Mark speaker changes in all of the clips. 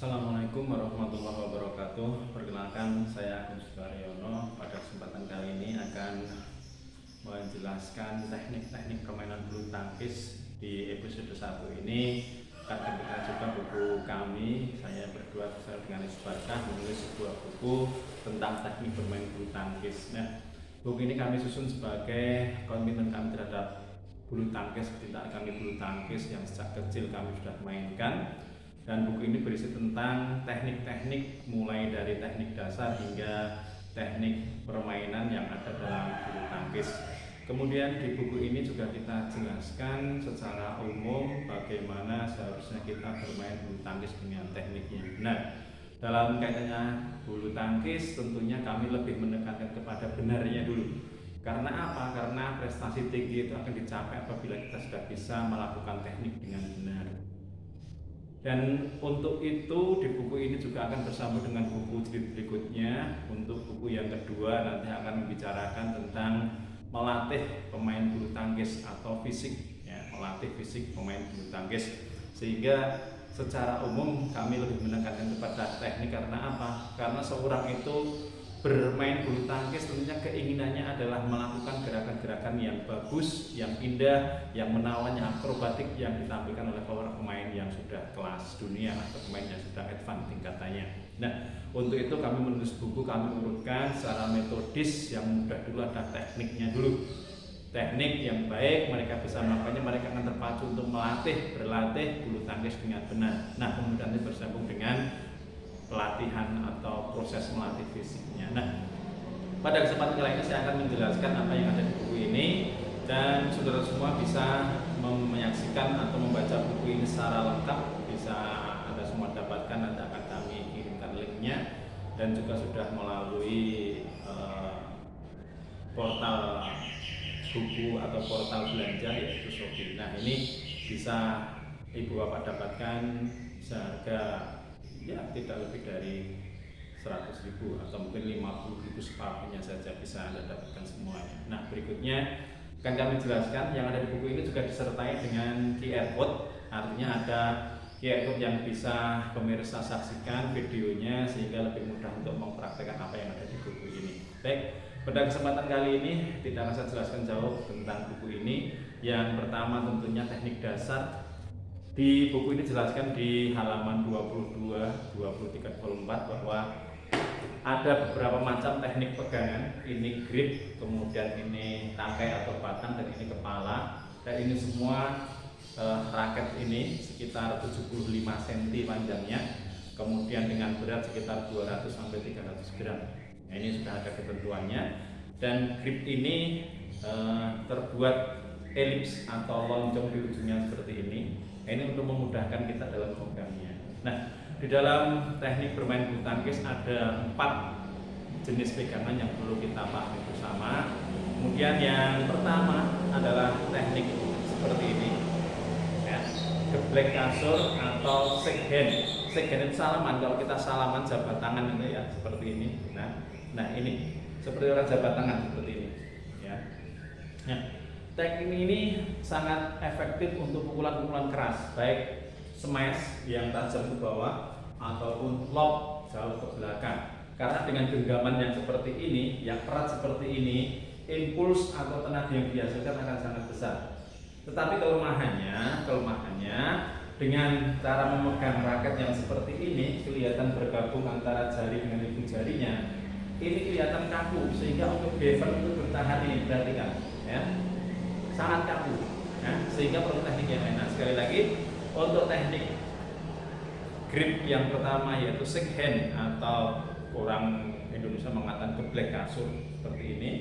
Speaker 1: Assalamualaikum warahmatullahi wabarakatuh. Perkenalkan, saya Agus Suparyono. Pada kesempatan kali ini akan menjelaskan teknik-teknik permainan bulu tangkis. Di episode 1 ini akan kita juga buku kami. Saya berdua bersama dengan Isbarkah menulis sebuah buku tentang teknik bermain bulu tangkis. Nah, buku ini kami susun sebagai komitmen kami terhadap bulu tangkis, kecintaan kami bulu tangkis yang sejak kecil kami sudah mainkan. Dan buku ini berisi tentang teknik-teknik mulai dari teknik dasar hingga teknik permainan yang ada dalam bulu tangkis. Kemudian di buku ini juga kita jelaskan secara umum bagaimana seharusnya kita bermain bulu tangkis dengan teknik yang benar. Dalam kaitannya bulu tangkis tentunya kami lebih menekankan kepada benarnya dulu. Karena apa? Karena prestasi tinggi itu akan dicapai apabila kita sudah bisa melakukan teknik dengan benar. Dan untuk itu di buku ini juga akan bersambung dengan buku jilid berikutnya. Untuk buku yang kedua nanti akan membicarakan tentang melatih pemain bulu tangkis atau fisik, ya, melatih fisik pemain bulu tangkis. Sehingga secara umum kami lebih menekankan kepada teknik karena apa? Karena seorang itu bermain bulu tangkis tentunya keinginannya adalah melakukan gerakan-gerakan yang bagus, yang indah, yang menawan, yang akrobatik yang ditampilkan oleh para pemain yang sudah kelas dunia atau pemain yang sudah advance tingkatannya. Nah, untuk itu kami menulis buku, kami urutkan secara metodis. Yang mudah dulu ada tekniknya dulu. Teknik yang baik mereka bisa melakukannya, mereka akan terpacu untuk berlatih bulu tangkis dengan benar. Nah, kemudian ini bersambung dengan pelatihan atau proses melatih fisiknya. Nah, pada kesempatan kali ini saya akan menjelaskan apa yang ada di buku ini, dan saudara semua bisa menyaksikan atau membaca buku ini secara lengkap. Bisa Anda semua dapatkan, nanti akan kami kirimkan linknya, dan juga sudah melalui portal buku atau portal belanja yaitu Shopee. Nah, ini bisa Ibu Bapak dapatkan seharga ya tidak lebih dari 100.000 atau mungkin 50.000 separuhnya saja bisa Anda dapatkan semuanya. Nah, berikutnya akan kami jelaskan yang ada di buku ini juga disertai dengan QR code. Artinya ada QR code yang bisa pemirsa saksikan videonya sehingga lebih mudah untuk mempraktekkan apa yang ada di buku ini. Baik, pada kesempatan kali ini tidak akan saya jelaskan jauh tentang buku ini. Yang pertama tentunya teknik dasar. Di buku ini dijelaskan di halaman 22, 23, 24 bahwa ada beberapa macam teknik pegangan. Ini grip, kemudian ini tangkai atau batang, dan ini kepala. Dan ini semua raket ini sekitar 75 cm panjangnya, kemudian dengan berat sekitar 200 sampai 300 gram. Nah, ini sudah ada ketentuannya. Dan grip ini terbuat elips atau lonjong di ujungnya seperti ini. Ini untuk memudahkan kita dalam memegangnya. Nah, di dalam teknik bermain bulu tangkis ada 4 jenis pegangan yang perlu kita pahami bersama. Kemudian yang pertama adalah teknik seperti ini, ya, geblek kasur atau shake hand. Shake hand itu salaman. Kalau kita salaman jabat tangan itu ya seperti ini. Nah ini seperti orang jabat tangan seperti ini, ya. Nah, teknik ini sangat efektif untuk pukulan-pukulan keras, baik smash yang tajam ke bawah ataupun lob jauh ke belakang. Karena dengan genggaman yang seperti ini, yang erat seperti ini, impuls atau tenaga yang dihasilkan akan sangat besar. Tetapi kelemahannya dengan cara memegang raket yang seperti ini, kelihatan bergabung antara jari dengan ibu jarinya, ini kelihatan kaku, sehingga untuk bevel itu bertahan ini, perhatikan, ya, sangat kaku, ya, sehingga perlu teknik yang enak. Sekali lagi, untuk teknik grip yang pertama yaitu shake hand atau orang Indonesia mengatakan geblek kasur seperti ini.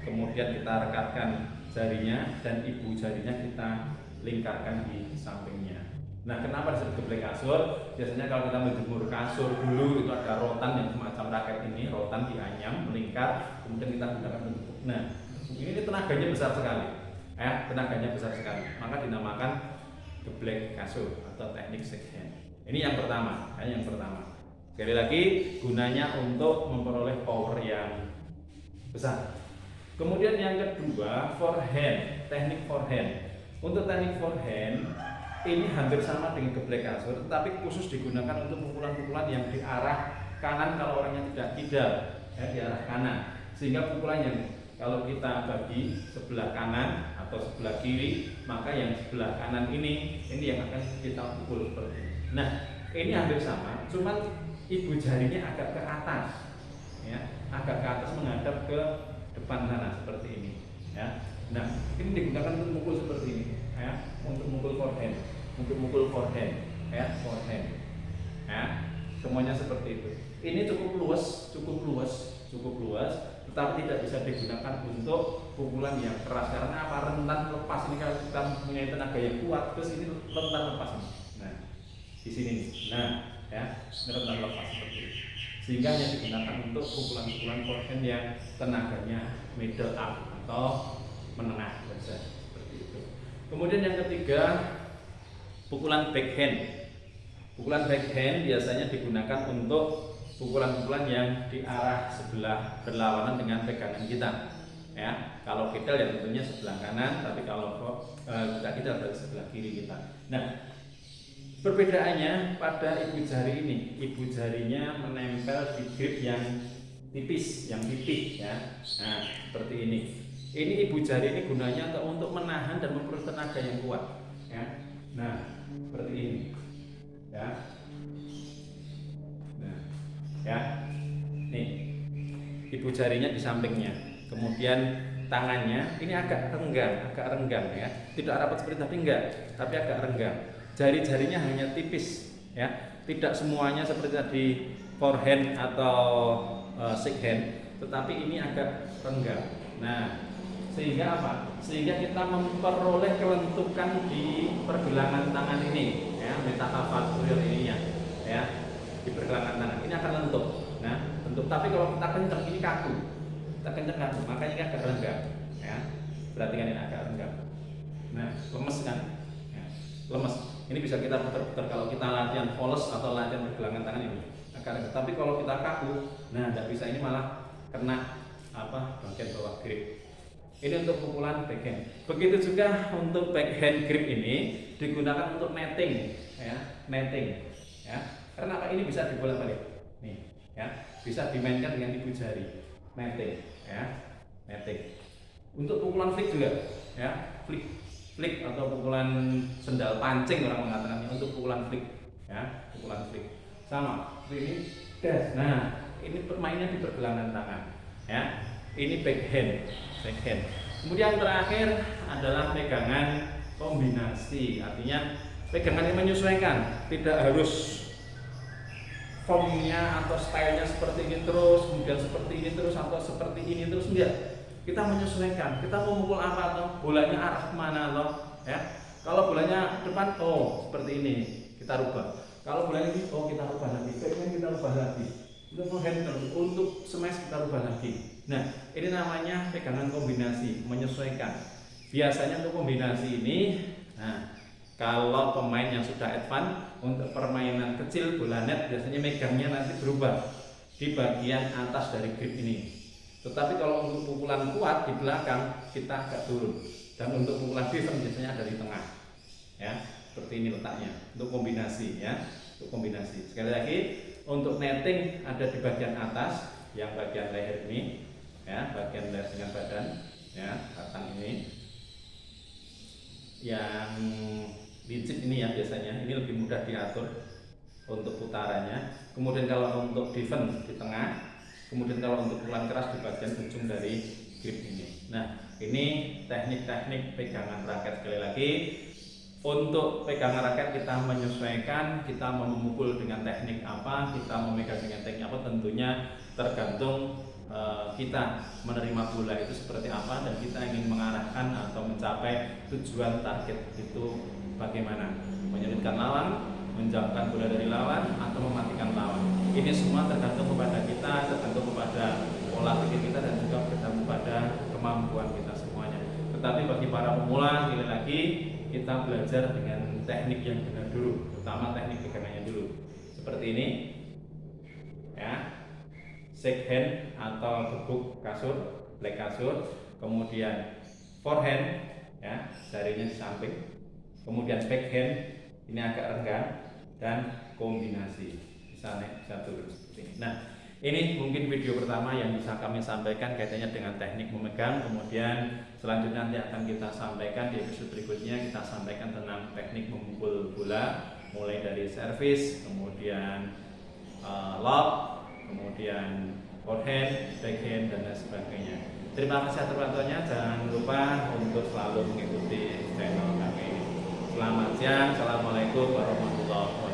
Speaker 1: Kemudian kita rekatkan jarinya dan ibu jarinya kita lingkarkan di sampingnya. Nah, kenapa disebut geblek kasur? Biasanya kalau kita menjemur kasur dulu itu ada rotan yang semacam raket ini, rotan dianyam, melingkar, kemudian kita gunakan untuk. Nah, ini tenaganya besar sekali. Tenaganya besar sekali. Maka dinamakan geblek kasur atau teknik shake hand. Ini yang pertama, Sekali lagi, gunanya untuk memperoleh power yang besar. Kemudian yang kedua, forehand, teknik forehand. Untuk teknik forehand ini hampir sama dengan geblek kasur, tetapi khusus digunakan untuk pukulan-pukulan yang di arah kanan kalau orangnya tidak kidal, ya, di arah kanan. Sehingga pukulan yang kalau kita bagi sebelah kanan atau sebelah kiri, maka yang sebelah kanan ini yang akan kita pukul seperti ini. Nah, ini hampir sama, cuman ibu jarinya agak ke atas, ya, agak ke atas menghadap ke depan sana seperti ini, ya. Nah, ini digunakan untuk mukul seperti ini, ya, untuk mukul forehand, ya, forehand, ya, semuanya seperti itu. Ini cukup luas, tetapi tidak bisa digunakan untuk pukulan yang keras karena apa? Rentan lepas ini kalau kita punya tenaga yang kuat, terus ini rentan lepas ini. Nah, di sini nih. Nah, ya, rentan lepas seperti itu. Sehingga hanya digunakan untuk pukulan-pukulan forehand yang tenaganya middle up atau menengah saja seperti itu. Kemudian yang ketiga, pukulan backhand. Pukulan backhand biasanya digunakan untuk pukulan-pukulan yang di arah sebelah berlawanan dengan pegangan kita, ya. Kalau kidal ya tentunya sebelah kanan, tapi kalau tidak kidal berarti sebelah kiri kita. Nah, perbedaannya pada ibu jari ini, ibu jarinya menempel di grip yang tipis, yang pipih, ya. Nah, seperti ini. Ini ibu jari ini gunanya untuk menahan dan memperoleh tenaga yang kuat, ya. Nah, seperti ini, ya. Nah, ya, nih ibu jarinya di sampingnya, kemudian tangannya ini agak renggang, ya, tidak rapat seperti tapi agak renggang. Jari-jarinya hanya tipis, ya, tidak semuanya seperti tadi forehand atau shakehand, tetapi ini agak renggang. Nah, sehingga apa? Sehingga kita memperoleh kelentukan di pergelangan tangan ini, ya, metatarsal ininya, ya, di pergelangan tangan ini akan lentuk. Nah, lentuk. Tapi kalau kita kencang ini kaku, makanya ini agak renggang, ya. Perhatikan ini agak renggang. Nah, lemes kan? Ya, lemes. Ini bisa kita putar-putar kalau kita latihan voles atau latihan pergelangan tangan ini agak renggang. Tapi kalau kita kaku, nah tidak bisa, ini malah kena bagian bawah grip. Ini untuk pukulan backhand. Begitu juga untuk backhand grip ini digunakan untuk netting, ya, ya. Karena apa? Ini bisa dibolak-balik, nih, ya, bisa dimainkan dengan ibu jari, netting, ya, netting. Untuk pukulan flick juga, ya, flick atau pukulan sendal pancing orang mengatakannya, untuk pukulan flick, ya, pukulan flick. Sama, ini dash. Nah, ini permainnya di pergelangan tangan, ya. Ini backhand. Kemudian terakhir adalah pegangan kombinasi, artinya pegangan yang menyesuaikan, tidak harus formnya atau stylenya seperti ini terus, kemudian seperti ini terus atau seperti ini terus, enggak. Kita menyesuaikan, kita mau mukul apa atau bolanya arah kemana loh, ya. Kalau bolanya depan, oh seperti ini, kita rubah. Kalau bolanya ini, oh kita rubah lagi, backhand kita rubah lagi. Untuk forehand, untuk smash kita rubah lagi. Nah, ini namanya pegangan kombinasi, menyesuaikan. Biasanya untuk kombinasi ini, nah, kalau pemain yang sudah advance untuk permainan kecil bola net biasanya megangnya nanti berubah di bagian atas dari grip ini. Tetapi kalau untuk pukulan kuat di belakang kita agak turun, dan untuk pukulan defense biasanya ada di tengah, ya, seperti ini letaknya untuk kombinasi, ya, untuk kombinasi. Sekali lagi, untuk netting ada di bagian atas, yang bagian leher ini, ya, bagian leher dengan badan, ya, batang ini. Yang licin ini ya biasanya, ini lebih mudah diatur untuk putarannya. Kemudian kalau untuk defense di tengah, kemudian kalau untuk pukulan keras di bagian ujung dari grip ini. Nah, ini teknik-teknik pegangan raket. Sekali lagi, untuk pegangan raket kita menyesuaikan, kita mau memukul dengan teknik apa, kita memegang dengan teknik apa, tentunya tergantung kita menerima bola itu seperti apa, dan kita ingin mengarahkan atau mencapai tujuan target itu bagaimana, menyulitkan lawan, menjauhkan bola dari lawan, atau mematikan lawan. Ini semua tergantung kepada kita, tergantung kepada pola pikir kita, dan juga tergantung kepada kemampuan kita semuanya. Tetapi bagi para pemula, sekali lagi kita belajar dengan teknik yang benar dulu, terutama teknik pegangannya dulu. Seperti ini, ya, shake hand atau gebuk kasur, black kasur, kemudian forehand, ya, jarinya di samping, kemudian backhand ini agak renggang, dan kombinasi bisa naik bisa turun seperti ini. Nah, ini mungkin video pertama yang bisa kami sampaikan kaitannya dengan teknik memegang. Kemudian selanjutnya nanti akan kita sampaikan di episode berikutnya, kita sampaikan tentang teknik memukul bola, mulai dari servis, kemudian lob, kemudian forehand, backhand, dan lain sebagainya. Terima kasih atas perhatiannya. Jangan lupa untuk selalu mengikuti channel kami. Selamat siang. Assalamualaikum warahmatullahi wabarakatuh.